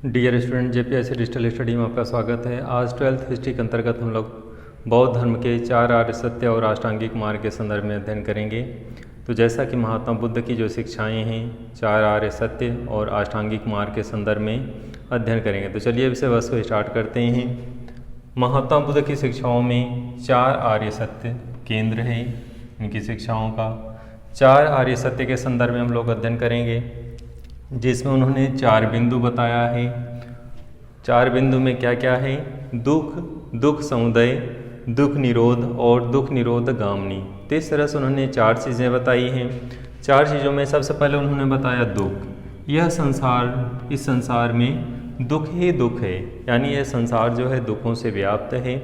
Dear student, JPSC digital study में आपका स्वागत है। आज 12th हिस्ट्री के अंतर्गत हम लोग बौद्ध धर्म के 4 आर्य सत्य और अष्टांगिक मार्ग के संदर्भ में अध्ययन करेंगे। तो जैसा कि महात्मा बुद्ध की जो शिक्षाएं हैं 4 आर्य सत्य और अष्टांगिक मार्ग के संदर्भ में अध्ययन करेंगे। तो चलिए विषय वस्तु को स्टार्ट करते हैं। महात्मा बुद्ध की शिक्षाओं में 4 आर्य सत्य केंद्र है। इनकी शिक्षाओं का 4 आर्य सत्य के संदर्भ में हम लोग अध्ययन करेंगे, जिसमें उन्होंने 4 बिंदु बताया है। 4 बिंदु में क्या क्या है? दुख, दुख समुदय, दुख निरोध और दुख निरोध गामनी। तो इस तरह से उन्होंने 4 चीज़ें बताई हैं। 4 चीज़ों में सबसे पहले उन्होंने बताया दुख। यह संसार, इस संसार में दुख ही दुख है, यानी यह संसार जो है दुखों से व्याप्त है।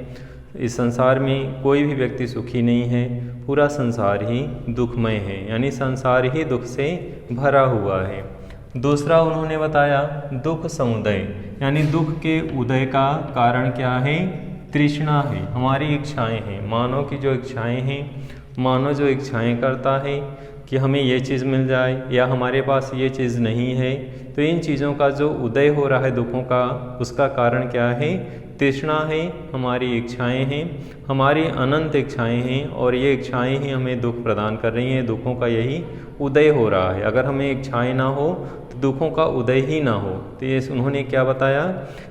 इस संसार में कोई भी व्यक्ति सुखी नहीं है, पूरा संसार ही दुखमय है, यानी संसार ही दुख से भरा हुआ है। दूसरा उन्होंने बताया दुख समुदय, यानी दुख के उदय का कारण क्या है? तृष्णा है, हमारी इच्छाएं हैं। मानव की जो इच्छाएं हैं, मानव जो इच्छाएं करता है कि हमें ये चीज़ मिल जाए या हमारे पास ये चीज़ नहीं है, तो इन चीज़ों का जो उदय हो रहा है दुखों का, उसका कारण क्या है? तृष्णा है, हमारी इच्छाएं हैं, हमारी अनंत इच्छाएं हैं, और ये इच्छाएं ही हमें दुख प्रदान कर रही हैं। दुखों का यही उदय हो रहा है। अगर हमें इच्छाएं ना हो तो दुखों का उदय ही ना हो। तो ये उन्होंने क्या बताया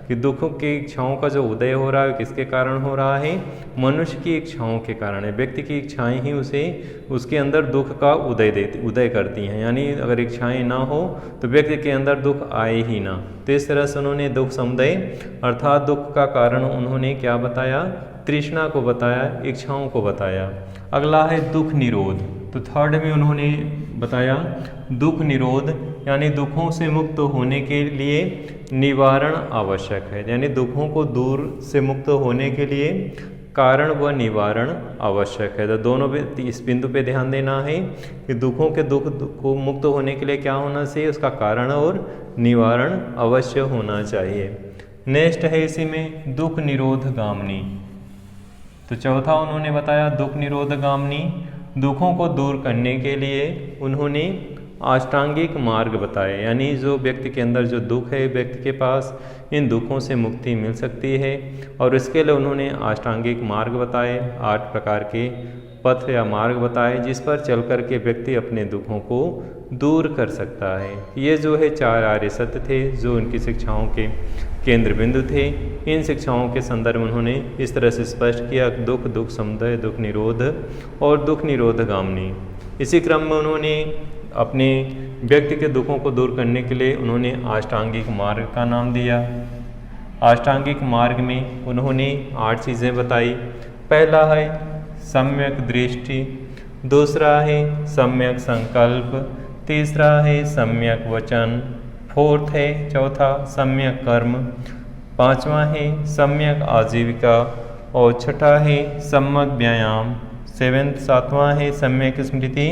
कि दुखों की इच्छाओं का जो उदय हो रहा है किसके कारण हो रहा है? मनुष्य की इच्छाओं के कारण है। व्यक्ति की इच्छाएं ही उसे, उसके अंदर दुख का उदय करती हैं। यानी अगर इच्छाएं ना हो तो व्यक्ति के अंदर दुख आए ही ना। तो इस तरह से उन्होंने दुख समुदय अर्थात दुख का कारण उन्होंने क्या बताया? तृष्णा को बताया, इच्छाओं को बताया। अगला है दुख निरोध। तो थर्ड में उन्होंने बताया दुख निरोध, यानी दुखों से मुक्त होने के लिए निवारण आवश्यक है। यानी दुखों को दूर से मुक्त होने के लिए कारण व निवारण आवश्यक है। तो दोनों पे इस बिंदु पे ध्यान देना है कि दुख को मुक्त होने के लिए क्या होना चाहिए? उसका कारण और निवारण अवश्य होना चाहिए। नेक्स्ट है इसी में दुख निरोध गामनी। तो चौथा उन्होंने बताया दुख निरोध गामनी। दुखों को दूर करने के लिए उन्होंने अष्टांगिक मार्ग बताए, यानी जो व्यक्ति के अंदर जो दुख है, व्यक्ति के पास इन दुखों से मुक्ति मिल सकती है, और इसके लिए उन्होंने अष्टांगिक मार्ग बताए। 8 प्रकार के पथ या मार्ग बताए जिस पर चल कर के व्यक्ति अपने दुखों को दूर कर सकता है। ये जो है 4 आर्य सत्य थे जो उनकी शिक्षाओं के केंद्र बिंदु थे। इन शिक्षाओं के संदर्भ में उन्होंने इस तरह से स्पष्ट किया दुख, दुख समुदय, दुख निरोध और दुख निरोध गामनी। इसी क्रम में उन्होंने अपने व्यक्ति के दुखों को दूर करने के लिए उन्होंने अष्टांगिक मार्ग का नाम दिया। अष्टांगिक मार्ग में उन्होंने 8 चीज़ें बताई। पहला है सम्यक दृष्टि, दूसरा है सम्यक संकल्प, तीसरा है सम्यक वचन, फोर्थ है चौथा सम्यक कर्म, 5वां है सम्यक आजीविका, और छठा है सम्यक व्यायाम, 7वां है सम्यक स्मृति,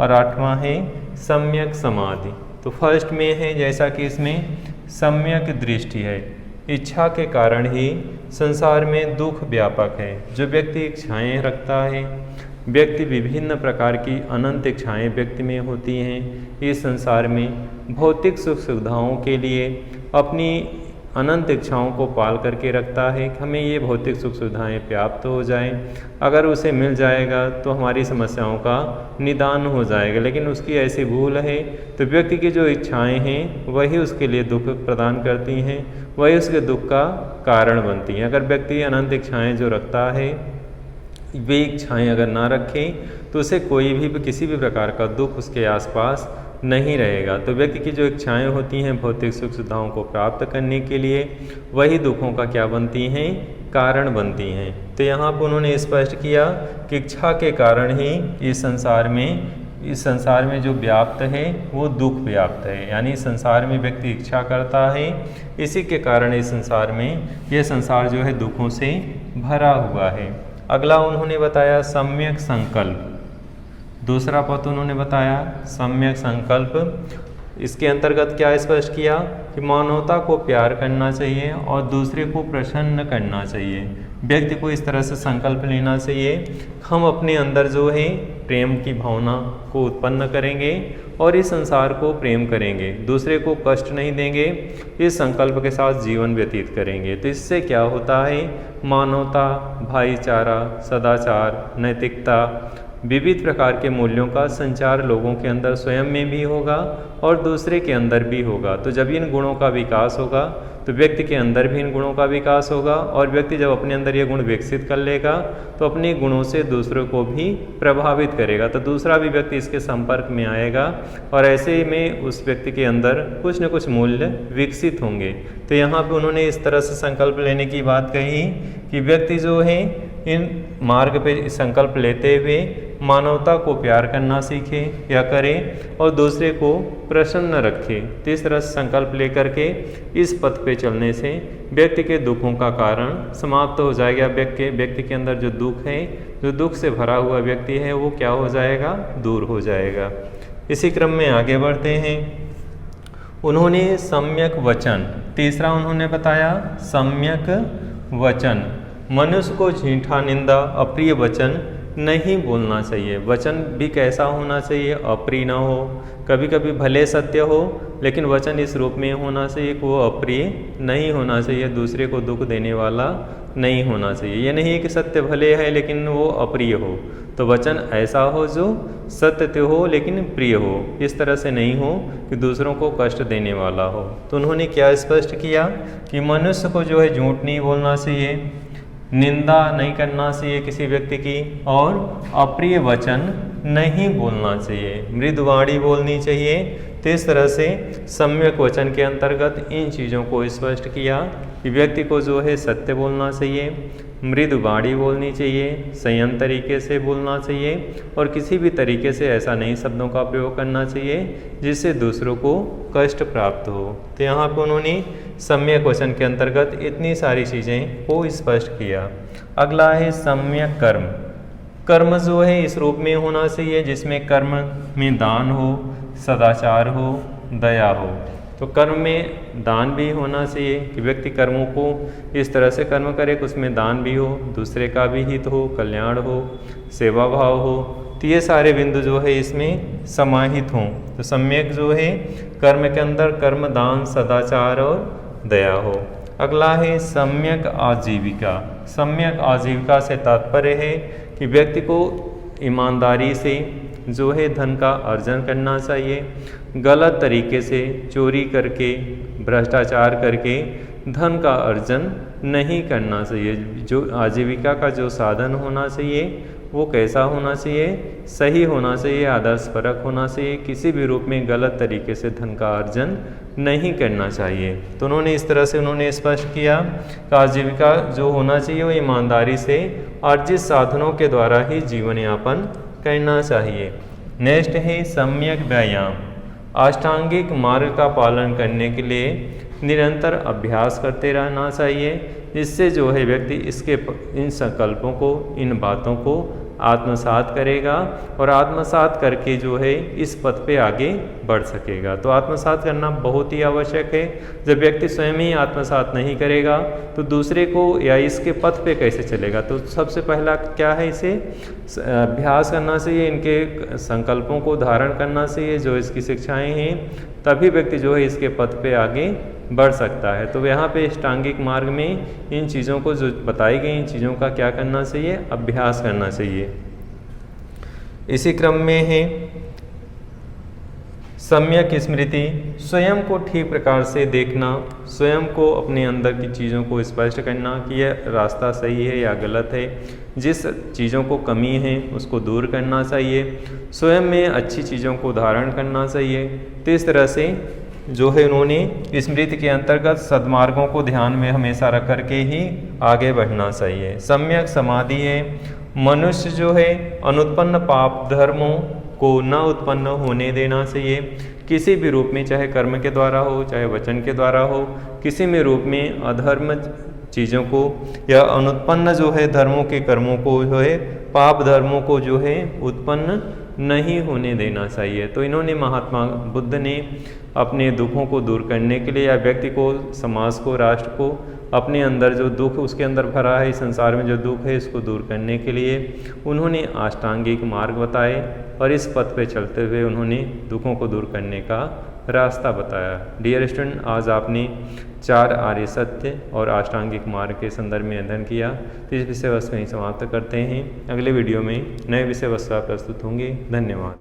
और 8वां है सम्यक समाधि। तो फर्स्ट में है जैसा कि इसमें सम्यक दृष्टि है। इच्छा के कारण ही संसार में दुख व्यापक है। जो व्यक्ति इच्छाएं रखता है, व्यक्ति विभिन्न प्रकार की अनंत इच्छाएं व्यक्ति में होती हैं। इस संसार में भौतिक सुख सुविधाओं के लिए अपनी अनंत इच्छाओं को पाल करके रखता है कि हमें ये भौतिक सुख सुविधाएं प्राप्त हो जाएं। अगर उसे मिल जाएगा तो हमारी समस्याओं का निदान हो जाएगा, लेकिन उसकी ऐसी भूल है तो व्यक्ति की जो इच्छाएं हैं वही उसके लिए दुख प्रदान करती हैं, वही उसके दुख का कारण बनती हैं। अगर व्यक्ति अनंत इच्छाएँ जो रखता है, वे इच्छाएँ अगर ना रखे तो उसे कोई भी किसी भी प्रकार का दुख उसके आसपास नहीं रहेगा। तो व्यक्ति की जो इच्छाएं होती हैं भौतिक सुख सुविधाओं को प्राप्त करने के लिए, वही दुखों का क्या बनती हैं? कारण बनती हैं। तो यहाँ पर उन्होंने स्पष्ट किया कि इच्छा के कारण ही इस संसार में जो व्याप्त है वो दुख व्याप्त है। यानी संसार में व्यक्ति इच्छा करता है, इसी के कारण इस संसार में यह संसार जो है दुखों से भरा हुआ है। अगला उन्होंने बताया सम्यक संकल्प। दूसरा पद उन्होंने बताया सम्यक संकल्प। इसके अंतर्गत क्या स्पष्ट किया कि मानवता को प्यार करना चाहिए और दूसरे को प्रसन्न करना चाहिए। व्यक्ति को इस तरह से संकल्प लेना चाहिए, हम अपने अंदर जो है प्रेम की भावना को उत्पन्न करेंगे और इस संसार को प्रेम करेंगे, दूसरे को कष्ट नहीं देंगे, इस संकल्प के साथ जीवन व्यतीत करेंगे। तो इससे क्या होता है, मानवता, भाईचारा, सदाचार, नैतिकता, विविध प्रकार के मूल्यों का संचार लोगों के अंदर स्वयं में भी होगा और दूसरे के अंदर भी होगा। तो जब इन गुणों का विकास होगा तो व्यक्ति के अंदर भी इन गुणों का विकास होगा, और व्यक्ति जब अपने अंदर ये गुण विकसित कर लेगा तो अपने गुणों से दूसरों को भी प्रभावित करेगा, तो दूसरा भी व्यक्ति इसके संपर्क में आएगा और ऐसे में उस व्यक्ति के अंदर कुछ न कुछ मूल्य विकसित होंगे। तो यहाँ पे उन्होंने इस तरह से संकल्प लेने की बात कही कि व्यक्ति जो है इन मार्ग पे संकल्प लेते हुए मानवता को प्यार करना सीखे या करे और दूसरे को प्रसन्न रखे। तो इस तरह से संकल्प लेकर के इस पथ पे चलने से व्यक्ति के दुखों का कारण समाप्त हो जाएगा। व्यक्ति के अंदर जो दुख है, जो दुख से भरा हुआ व्यक्ति है, वो क्या हो जाएगा, दूर हो जाएगा। इसी क्रम में आगे बढ़ते हैं। उन्होंने सम्यक वचन, तीसरा उन्होंने बताया सम्यक वचन। मनुष्य को झूठा, निंदा, अप्रिय वचन नहीं बोलना चाहिए। वचन भी कैसा होना चाहिए, अप्रिय न हो, कभी कभी भले सत्य हो लेकिन वचन इस रूप में होना चाहिए कि वो अप्रिय नहीं होना चाहिए, दूसरे को दुख देने वाला नहीं होना चाहिए। ये नहीं कि सत्य भले है लेकिन वो अप्रिय हो, तो वचन ऐसा हो जो सत्य हो लेकिन प्रिय हो, इस तरह से नहीं हो कि दूसरों को कष्ट देने वाला हो। तो उन्होंने क्या स्पष्ट किया कि मनुष्य को जो है झूठ नहीं बोलना चाहिए, निंदा नहीं करना चाहिए किसी व्यक्ति की, और अप्रिय वचन नहीं बोलना चाहिए, मृदुवाणी बोलनी चाहिए। तो इस तरह से सम्यक वचन के अंतर्गत इन चीज़ों को स्पष्ट किया कि व्यक्ति को जो है सत्य बोलना चाहिए, मृदुवाणी बोलनी चाहिए, संयम तरीके से बोलना चाहिए, और किसी भी तरीके से ऐसा नहीं शब्दों का प्रयोग करना चाहिए जिससे दूसरों को कष्ट प्राप्त हो। तो यहाँ पर उन्होंने सम्यक वचन के अंतर्गत इतनी सारी चीज़ें को स्पष्ट किया। अगला है सम्यक कर्म। कर्म जो है इस रूप में होना चाहिए जिसमें कर्म में दान हो, सदाचार हो, दया हो। तो कर्म में दान भी होना चाहिए कि व्यक्ति कर्मों को इस तरह से कर्म करे कि उसमें दान भी हो, दूसरे का भी हित हो, कल्याण हो, सेवा भाव हो। तो ये सारे बिंदु जो है इसमें समाहित हों। तो सम्यक जो है कर्म के अंदर कर्म, दान, सदाचार और दया हो। अगला है सम्यक आजीविका। सम्यक आजीविका से तात्पर्य है कि व्यक्ति को ईमानदारी से जो है धन का अर्जन करना चाहिए, गलत तरीके से चोरी करके, भ्रष्टाचार करके धन का अर्जन नहीं करना चाहिए। जो आजीविका का जो साधन होना चाहिए वो कैसा होना चाहिए, सही होना चाहिए, आदर्शपरक होना चाहिए, किसी भी रूप में गलत तरीके से धन का अर्जन नहीं करना चाहिए। तो उन्होंने इस तरह से उन्होंने स्पष्ट किया कि आजीविका जो होना चाहिए वो ईमानदारी से अर्जित साधनों के द्वारा ही जीवन यापन करना चाहिए। नेक्स्ट है सम्यक व्यायाम। अष्टांगिक मार्ग का पालन करने के लिए निरंतर अभ्यास करते रहना चाहिए, जिससे जो है व्यक्ति इन संकल्पों को, इन बातों को आत्मसात करेगा और आत्मसात करके जो है इस पथ पे आगे बढ़ सकेगा। तो आत्मसात करना बहुत ही आवश्यक है। जब व्यक्ति स्वयं ही आत्मसात नहीं करेगा तो दूसरे को या इसके पथ पे कैसे चलेगा। तो सबसे पहला क्या है, इसे अभ्यास करना चाहिए, इनके संकल्पों को धारण करना चाहिए जो इसकी शिक्षाएं हैं, तभी व्यक्ति जो है इसके पथ पे आगे बढ़ सकता है। तो यहाँ पे अष्टांगिक मार्ग में इन चीज़ों को जो बताई गई, इन चीज़ों का क्या करना चाहिए, अभ्यास करना चाहिए। इसी क्रम में है सम्यक स्मृति। स्वयं को ठीक प्रकार से देखना, स्वयं को अपने अंदर की चीज़ों को स्पष्ट करना कि यह रास्ता सही है या गलत है, जिस चीज़ों को कमी है उसको दूर करना चाहिए, स्वयं में अच्छी चीज़ों को धारण करना चाहिए। तो इस तरह से जो है उन्होंने स्मृति के अंतर्गत सद्मार्गों को ध्यान में हमेशा रख करके ही आगे बढ़ना चाहिए। सम्यक समाधि है, मनुष्य जो है अनुत्पन्न पाप धर्मों को न उत्पन्न होने देना चाहिए, किसी भी रूप में, चाहे कर्म के द्वारा हो चाहे वचन के द्वारा हो, किसी भी रूप में अधर्म चीज़ों को या अनुत्पन्न जो है धर्मों के कर्मों को जो है, पाप धर्मों को जो है उत्पन्न नहीं होने देना चाहिए। तो इन्होंने महात्मा बुद्ध ने अपने दुखों को दूर करने के लिए या व्यक्ति को, समाज को, राष्ट्र को अपने अंदर जो दुख उसके अंदर भरा है, संसार में जो दुख है इसको दूर करने के लिए उन्होंने अष्टांगिक मार्ग बताए, और इस पथ पे चलते हुए उन्होंने दुखों को दूर करने का रास्ता बताया। डियर स्टूडेंट, आज आपने 4 आर्य सत्य और अष्टांगिक मार्ग के संदर्भ में अध्ययन किया। तो इस विषय वस्तु यहीं समाप्त करते हैं। अगले वीडियो में नए विषय वस्तु प्रस्तुत होंगे। धन्यवाद।